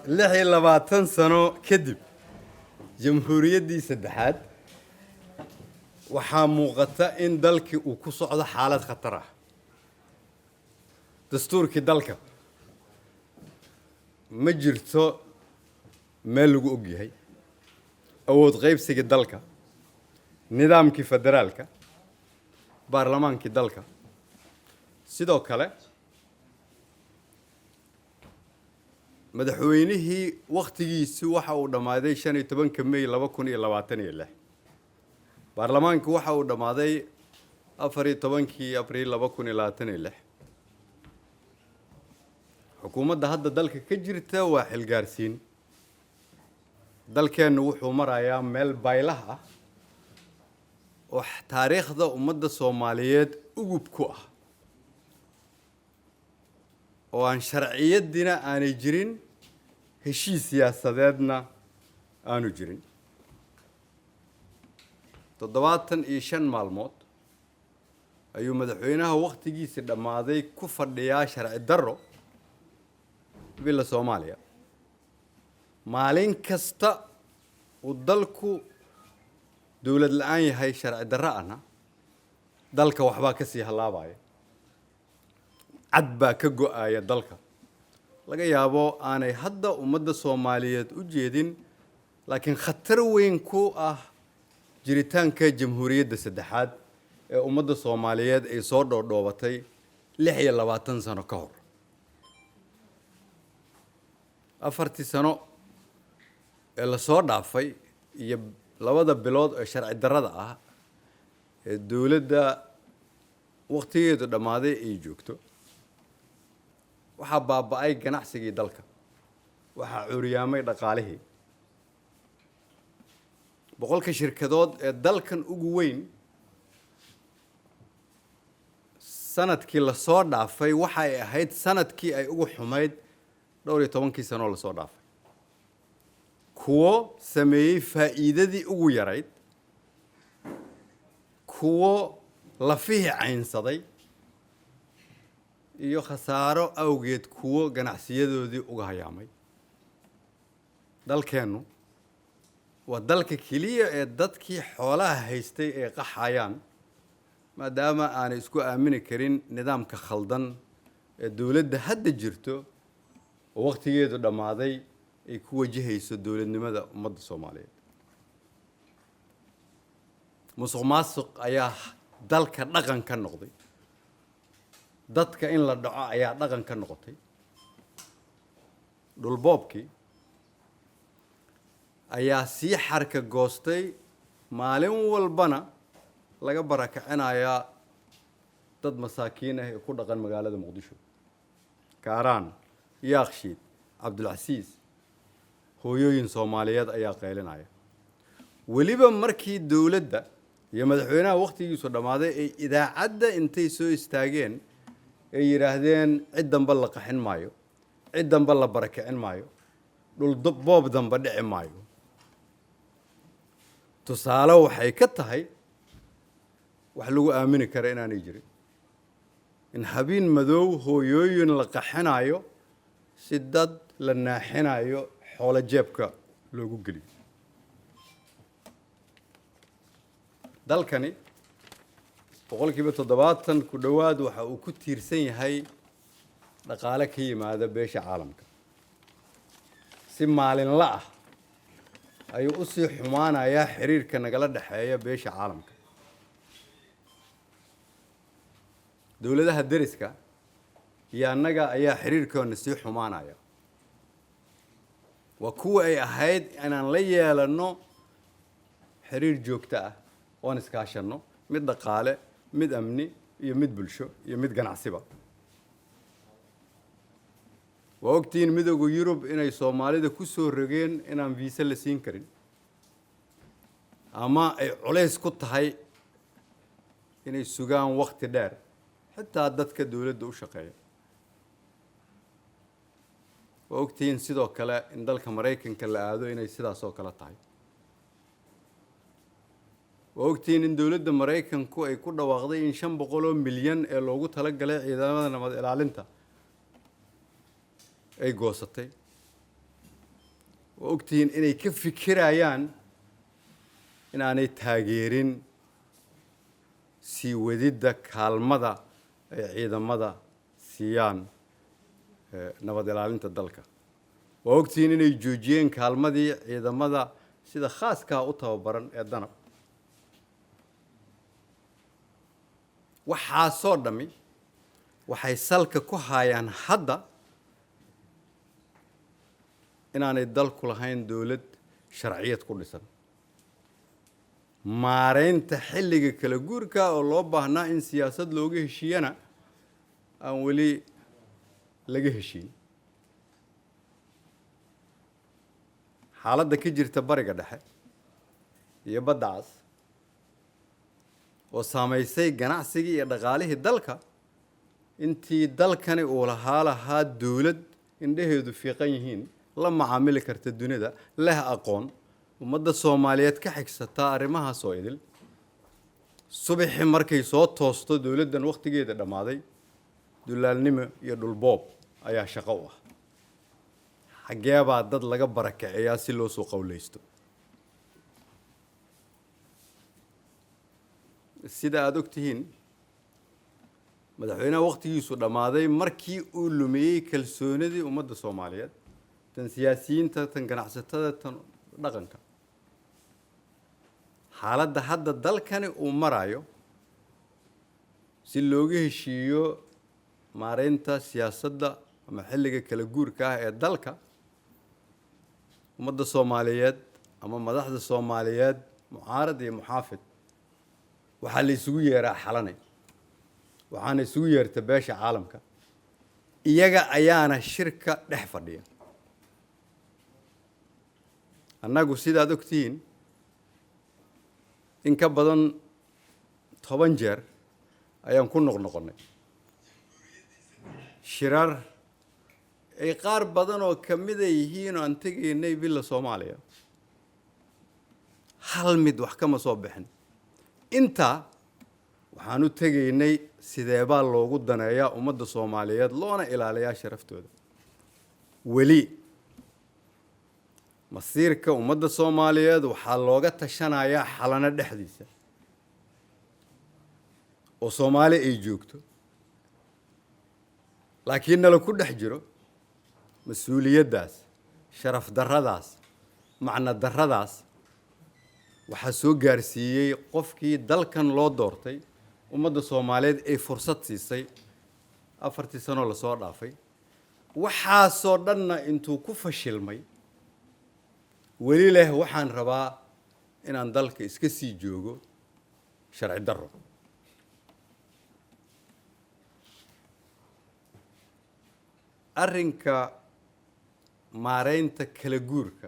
لحي لباتن سنة كدب جمهورية دي سدحات وحاموغتا إن دالك وكسو على حالة خطرة دستورك دالك مجرتو مالو أوجي أو تغيب سيج دالك نظامك فدرالك برلمانك دالك سيدو كله مدحوينه وقتيgiisi waxa uu dhamaaday 15 May 2024 baarlamaanku waxa uu dhamaaday 14 Abriil 2026 xukuumadda hadda dalka ka jirta waa xilgaarsiin dalkeenu wuxuu marayaa meel baylah ah oo taariikhda ummadda Soomaaliyeed ugub ku ah oo aan sharciyadina aanay jirin heshiis siyaasadeedna aanu jirin 75 maalmood ayuu madaxweynaha waqtigiisa dhamaaday ku fadhiyaa sharci darro bila Soomaaliya maalin kasta uu dalku dawlad la'aan yahay sharci darro ana dalka waxba ka sii halaabaya عدبا كجو آية دلك لقى يابو أنا هدا ومدة صومالية وجيدين لكن خطر وين كو جريتان كجمهورية السدحات ومدة صومالية أي صور دوبتي لحية لباتن سنة كهر أفرتي سنة اللي صور دافي لوضع بلاد شرع الدردة الدولة دا وقتية دمادي يجوكتو waxa baaba'ay ganacsigii dalka waxa cuuriyaamay dhaqaalihii boqolka shirkadood ee dalkan ugu weyn sanadkii la soo dhaafay waxa ay ahayd sanadkii ay ugu xumayd 12 sano la soo dhaafay kuwo sameeyay faa'iidadii ugu yarayd kuwo la fiicaynsaday iyo khasaaro awgeed kuwo ganacsiyadoodii uga hayaamay dalkeenu waa dalka kaliya ee dadkii xoolaha haystay ee qaxayaan maadaama aan isku aamini karin nidaamka khaldan ee dawladda hadda jirto oo waqtigeedu dhamaaday ay ku wajahayso dawladnimada ummadda Soomaaliyeed musuqmaasuq ayaa dalka dhaqan ka noqday dadka in la dhaco ayaa dhaqan ka noqotay dhulboobkii ayaa si xarka goostay maalin walbana laga barakacinayaa dad masaakiin ah ee ku dhaqan magaalada Muqdisho Kaaraan Yaaqshiid Cabdulcasiis hooyooyin Soomaaliyeed ayaa qeylinaya waliba markii dawladda iyo madaxweynaha waqtigiisu dhamaaday ay idaacadda intay soo istaageen ay yiraahdeen ciidan bal la qaxin maayo ciidan bal la barakicin maayo dhul boob damba dhici maayo tusaale waxay ka tahay wax lagu aamini karo inaanay jirin in habeen madow hooyooyin la qaxinayo si dad la naaxinayo xoolo jeebka loogu geliyo dalkani boqolkiiba 70 ku dhawaad waxa uu ku tiirsan yahay dhaqaale ka yimaada beesha caalamka si maalinle ah ayuu u sii xumaanayaa xiriirka nagala dhaxeeya beesha caalamka dawladaha deriska iyo annaga ayaa xiriirkoona sii xumaanaya waa kuwa ay ahayd inaan la yeelano xiriir joogto ah oo iskaashano mid dhaqaale mid amni iyo mid bulsho iyo mid ganacsiba waqtiin midowga Yurub inay Soomaalida ku soo rogeen inaan visa la siin karin ama ay culays ku tahay inay sugaan waqti dheer xitaa dadka dawladda u shaqeeya waqtiin sidoo kale in dalka Mareykanka la aado inay sidaas oo kale tahay waqtiin in dawladda Mareykanku ay ku dhawaaqday in 500 milyan ee loogu talagalay ciidamada nabad ilaalinta ay goosatay وأكتين إني كيف كرايان إن أنا تاجرين سي وديد كالمدى عيدا مدى سيان نبض العالم تدلك وأكتين إني جوجين كالمدى عيدا مدى سيدا خاص كأوتها وبرن الدنب وحاسور دمي وحيسالك كهايان حدا إن أنا الدلك لهين دولد شرعية كل سنة مارين تحلق كلا جوركا والله بهنا إن سياسة لوجه شيئنا أولي لجه شيء حالة دكجر تبارك ده يبدأ وساميسي جناسي يدغاله الدلكا انتي دلكني أولها لها دولد إنده يدو في قيهين لما عامل كرت الدنيا ده لها أقون ومدة الصوماليات كحكسة أرمها سويدل صبح مركي صوت توسط دولدن وقت جيد دمادي دولال نم يدول بوب أيها شقوة حقيقة بعد ضد لقى بركة يا سلو سوق وليستو السيدة أدوكتهين مدحونا وقت يسو دمادي مركي أولمي كالسونة دي ومدة الصوماليات تن سياسيين تن قناعستها تن dhaqanka xaaladda hadda dalkani uu marayo si looga heshiiyo maareynta siyaasadda ama xilliga kala guurka ah ee dalka ummadda Soomaaliyeed ama madaxda Soomaaliyeed mucaarad iyo muxaafid waxa la isugu yeeraa xalanay waxaana isugu yeerta beesha caalamka iyaga ayaana shirka dhex fadhiya annagu sidaad ogtiin in ka badan 10 jeer ayaan ku noqnoqonay shirar ay qaar badan oo kamid yihiin oo aan tageynay bila Soomaaliya hal mid wax kama soo bixin inta waxaan u tageynay sideeba loogu daneeyaa ummadda Soomaaliyeed loona ilaaliyaa sharaftooda wali masiirka ummadda Soomaaliyeed waxaa looga tashanayaa xalana dhexdiisa oo Soomaali ay joogto laakiin la ku dhex jiro mas'uuliyadaas sharaf darradaas macna darradaas waxa soo gaarsiiyay qofkii dalkan loo doortay ummadda Soomaaliyeed ay fursad siisay 4 sano la soo dhaafay waxa soo dhanna intuu ku fashilmay weli leh waxaan rabaa inaan dalka iska sii joogo sharci darro arrinka maareynta kala guurka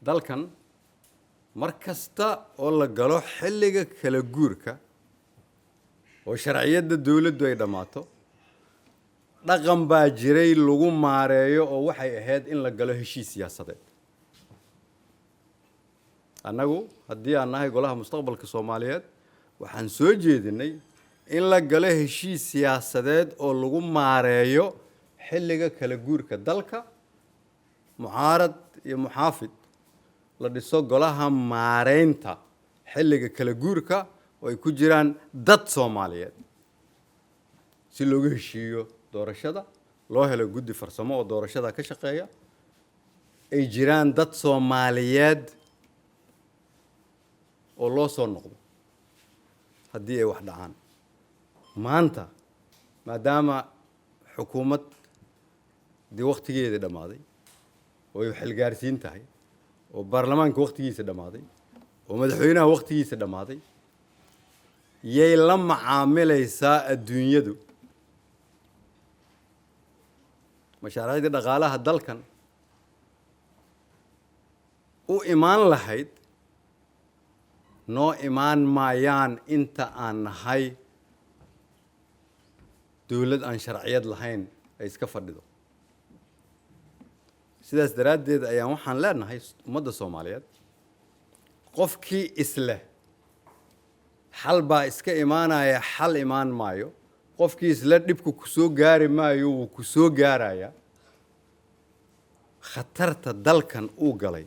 dalkan markasta oo la galo xilliga kala guurka oo sharciyada dawladdu ay dhamaato dhaqan baa jiray lagu maareeyo oo waxay ahayd in la galo heshiis siyaasadeed annagu haddii aan nahay golaha mustaqbalka Soomaaliyeed waxaan soo jeedinay in la galo heshiis siyaasadeed oo lagu maareeyo xilliga kala guurka dalka mucaarad iyo muxaafid la dhiso golaha maareynta xilliga kala guurka oo ay ku jiraan dad Soomaaliyeed si looga heshiiyo doorashada loo helo guddi farsamo oo doorashada ka shaqeeya ay jiraan dad Soomaaliyeed oo loo soo noqdo haddii ay wax dhacaan maanta maadaama xukuumad di waqtigeeda dhamaaday oo ay xilgaarsiin tahay oo baarlamaanka waqtigiisa dhamaaday oo madaxweynaha waqtigiisa dhamaaday yay la macaamilaysaa adduunyadu mashaariicda dhaqaalaha dalkan u imaan lahayd noo imaan maayaan inta aan nahay dawlad aan sharciyad lahayn ay iska fadhido sidaas daraaddeed ayaan waxaan leenahay ummadda Soomaaliyeed qofkii isla xal baa iska imaanaya xal imaan maayo qofkii isla dhibku ku soo gaari maayo wuu ku soo gaaraya khatarta dalkan uu galay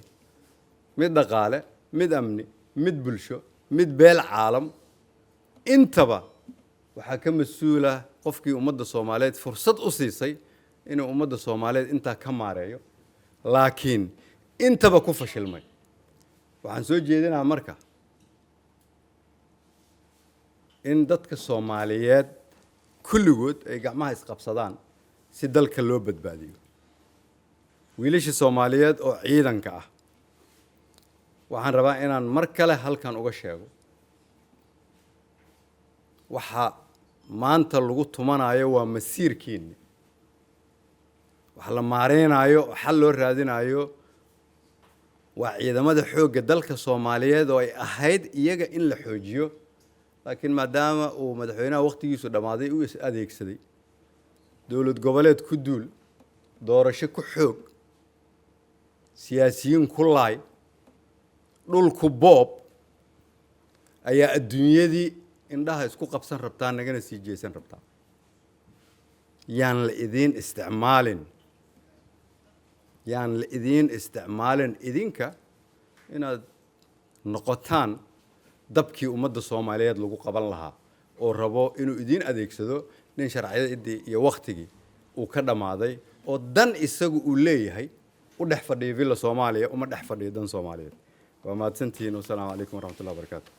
mid dhaqaale mid amni mid bulsho mid beel caalam intaba waxaa ka mas-uula qofkii ummadda Soomaaliyeed fursad u siisay inuu ummadda Soomaaliyeed intaa ka maareeyo laakiin intaba ku fashilmay waxaan soo jeedinaa marka in dadka Soomaaliyeed kulligood ay gacmaha isqabsadaan si dalka loo badbaadiyo wiilasha Soomaaliyeed oo ciidanka ah waxaan rabaa inaan mar kale halkan uga sheego waxa maanta lagu tumanayo waa masiirkiina waxa la maareynayo xal loo raadinayo waa ciidamada xoogga dalka Soomaaliyeed oo ay ahayd iyaga in la xoojiyo laakiin maadaama uu madaxweynaha waqtigiisu dhamaaday uu is adeegsaday dawlad goboleed ku duul doorasho ku xoog siyaasiyiin ku laay dhulku boob ayaa adduunyadii indhaha isku qabsan rabtaa nagana sii jeesan rabtaa yaan la idiin isticmaalin idinka inaad noqotaan dabkii ummadda Soomaaliyeed lagu qaban lahaa oo rabo inuu idiin adeegsado nin sharciyadii iyo waqtigii uu ka dhamaaday oo dan isagu uu leeyahay u dhex fadhiyo villa Soomaaliya uma dhex fadhiyo dan Soomaaliyeed waa mahadsantihiin. Wassalaamu calaykum waraxmatullahi wabarakaatuh.